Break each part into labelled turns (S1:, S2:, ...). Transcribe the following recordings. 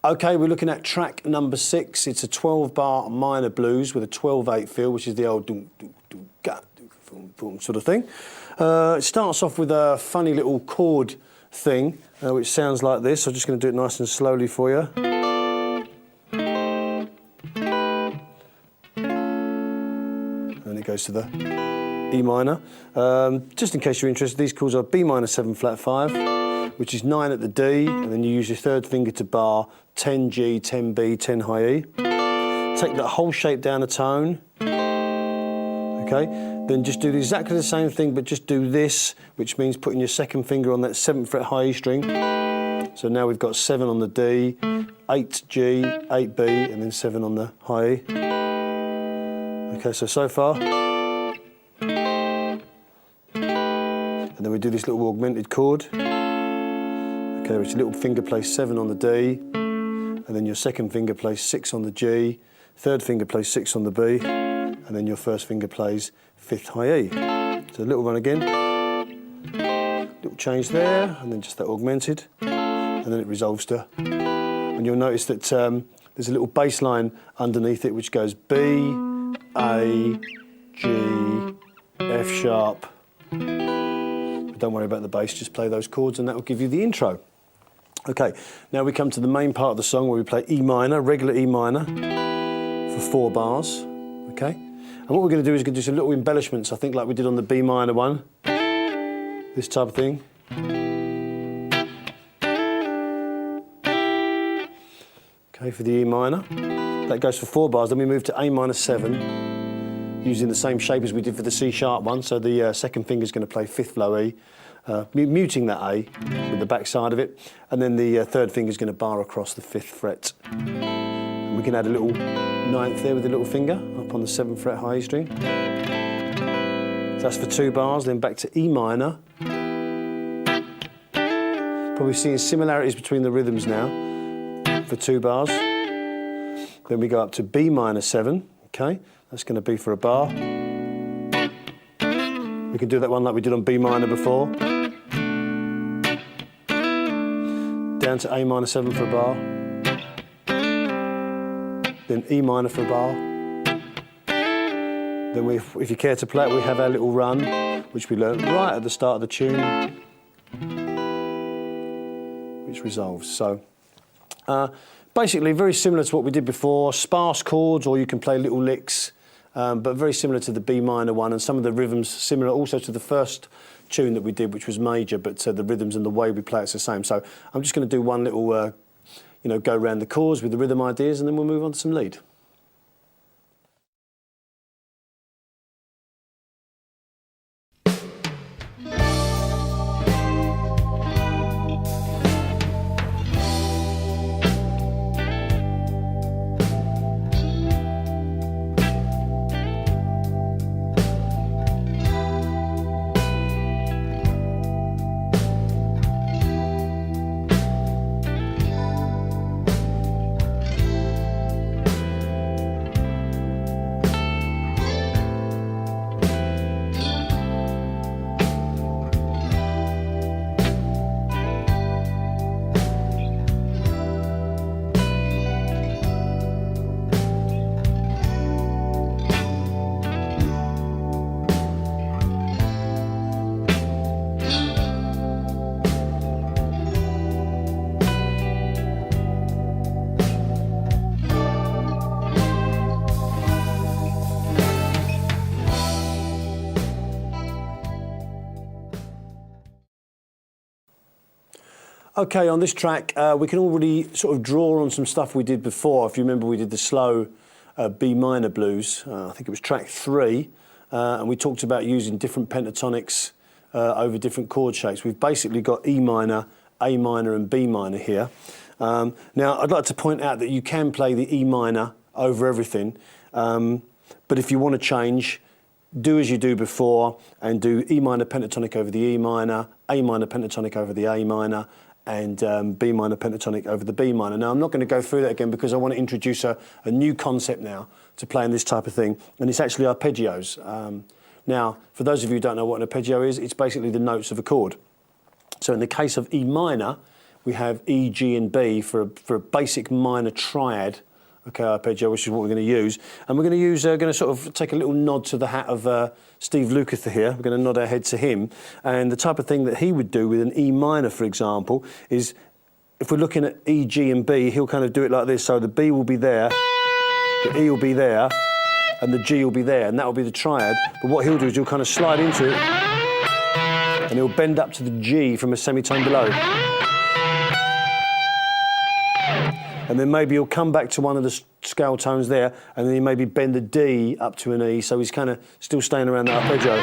S1: Okay, we're looking at track number 6. It's a 12-bar minor blues with a 12/8 feel, which is the old doom, doom, doom, ga, doom, boom, boom sort of thing. It starts off with a funny little chord thing, which sounds like this. I'm just going to do it nice and slowly for you. And it goes to the E minor. Just in case you're interested, these chords are B minor 7 flat 5, which is 9 at the D, and then you use your third finger to bar 10 G, 10 B, 10 high E. Take that whole shape down a tone. Okay, then just do exactly the same thing, but just do this, which means putting your second finger on that 7th fret high E string. So now we've got 7 on the D, 8 G, 8 B, and then 7 on the high E. Okay, so far. And then we do this little augmented chord. Okay, which little finger plays 7 on the D, and then your second finger plays 6 on the G, third finger plays 6 on the B, and then your first finger plays 5th high E. So a little run again, little change there, and then just that augmented, and then it resolves to, and you'll notice that there's a little bass line underneath it which goes B, A, G, F sharp. But don't worry about the bass, just play those chords and that will give you the intro. Okay, now we come to the main part of the song where we play E minor, regular E minor, for 4 bars, okay? And what we're going to do is do some little embellishments, I think like we did on the B minor one, this type of thing. Okay, for the E minor. That goes for 4 bars, then we move to A minor 7, using the same shape as we did for the C sharp one, so the second finger is going to play 5th low E, muting that A with the back side of it, and then the third finger is going to bar across the 5th fret. And we can add a little 9th there with the little finger up on the 7th fret high E string. So that's for 2 bars, then back to E minor. Probably seeing similarities between the rhythms now for 2 bars. Then we go up to B minor 7, okay, that's going to be for a bar. We can do that one like we did on B minor before. Down to A minor 7 for a bar. Then E minor for a bar. Then if you care to play it, we have our little run, which we learned right at the start of the tune, which resolves. So basically very similar to what we did before, sparse chords, or you can play little licks, but very similar to the B minor one, and some of the rhythms similar also to the first tune that we did, which was major, but the rhythms and the way we play it's the same. So I'm just going to do one little, go around the chords with the rhythm ideas, and then we'll move on to some lead. Okay, on this track, we can already sort of draw on some stuff we did before. If you remember, we did the slow B minor blues. I think it was track 3, and we talked about using different pentatonics over different chord shapes. We've basically got E minor, A minor, and B minor here. Now, I'd like to point out that you can play the E minor over everything, but if you want to change, do as you do before and do E minor pentatonic over the E minor, A minor pentatonic over the A minor, and B minor pentatonic over the B minor. Now, I'm not going to go through that again because I want to introduce a new concept now to playing this type of thing, and it's actually arpeggios. Now, for those of you who don't know what an arpeggio is, it's basically the notes of a chord. So in the case of E minor, we have E, G and B for a basic minor triad, okay, arpeggio, which is what we're going to use. And we're going to use, going to sort of take a little nod to the hat of Steve Lukather here. We're going to nod our head to him. And the type of thing that he would do with an E minor, for example, is if we're looking at E, G and B, he'll kind of do it like this. So the B will be there, the E will be there, and the G will be there, and that will be the triad. But what he'll do is he'll kind of slide into it, and he'll bend up to the G from a semitone below. And then maybe he'll come back to one of the scale tones there, and then he maybe bend the D up to an E, so he's kind of still staying around that arpeggio.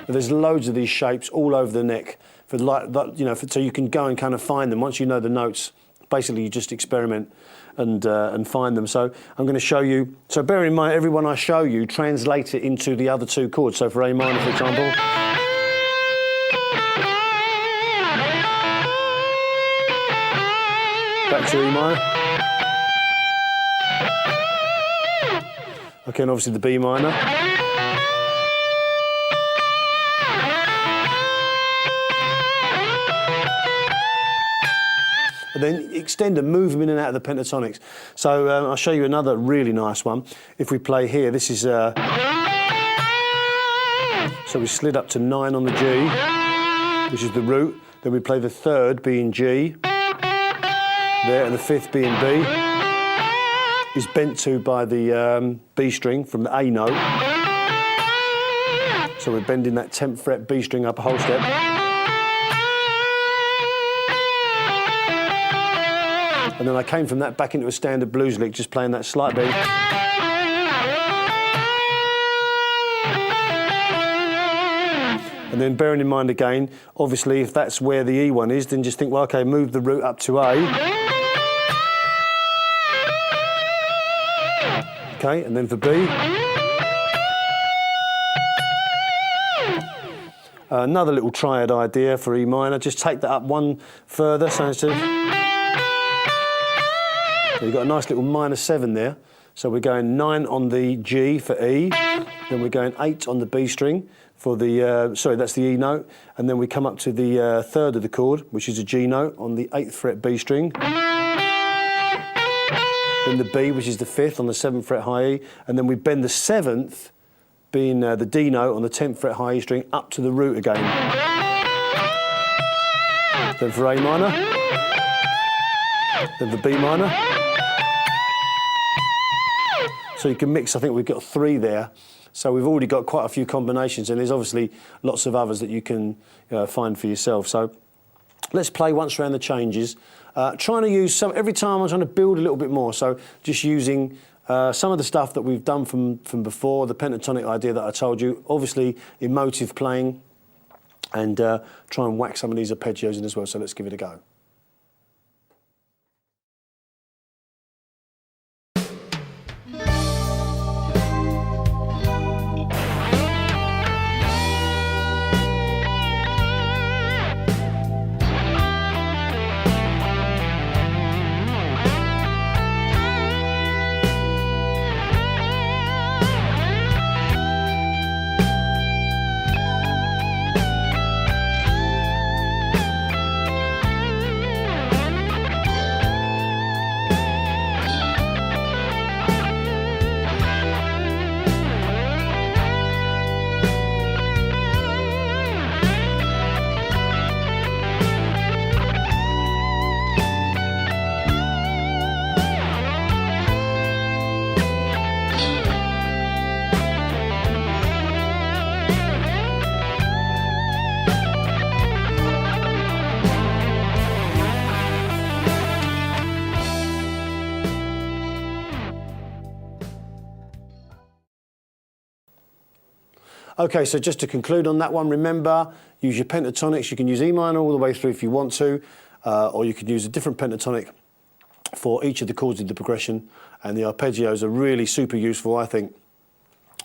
S1: There's loads of these shapes all over the neck, for so you can go and kind of find them. Once you know the notes, basically you just experiment and find them. So I'm going to show you. So bear in mind, every one I show you, translate it into the other two chords. So for A minor, for example. Back to E minor. Okay, and obviously the B minor. And then extend and move them in and out of the pentatonics. So I'll show you another really nice one. If we play here, this is... so we slid up to 9 on the G, which is the root. Then we play the third, B and G. There, and the fifth, B and B. Is bent to by the B string from the A note. So we're bending that 10th fret B string up a whole step. And then I came from that back into a standard blues lick, just playing that slight bend. And then bearing in mind again, obviously if that's where the E one is, then just think, well, okay, move the root up to A. Okay, and then for B. Another little triad idea for E minor, just take that up one further, so you've got a nice little minor 7 there. So we're going 9 on the G for E, then we're going 8 on the B string for the, sorry, that's the E note, and then we come up to the third of the chord, which is a G note on the 8th fret B string. Then the B, which is the 5th on the 7th fret high E, and then we bend the 7th, being the D note on the 10th fret high E string, up to the root again. Then for A minor, then for B minor. So you can mix, I think we've got 3 there. So we've already got quite a few combinations, and there's obviously lots of others that you can find for yourself. So let's play once around the changes. Trying to use some, every time I'm trying to build a little bit more. So just using some of the stuff that we've done from before, the pentatonic idea that I told you, obviously emotive playing, and try and whack some of these arpeggios in as well. So let's give it a go. Okay, so just to conclude on that one, remember, use your pentatonics. You can use E minor all the way through if you want to, or you could use a different pentatonic for each of the chords of the progression. And the arpeggios are really super useful, I think,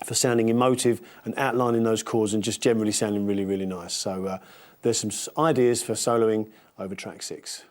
S1: for sounding emotive and outlining those chords and just generally sounding really, really nice. So there's some ideas for soloing over track 6.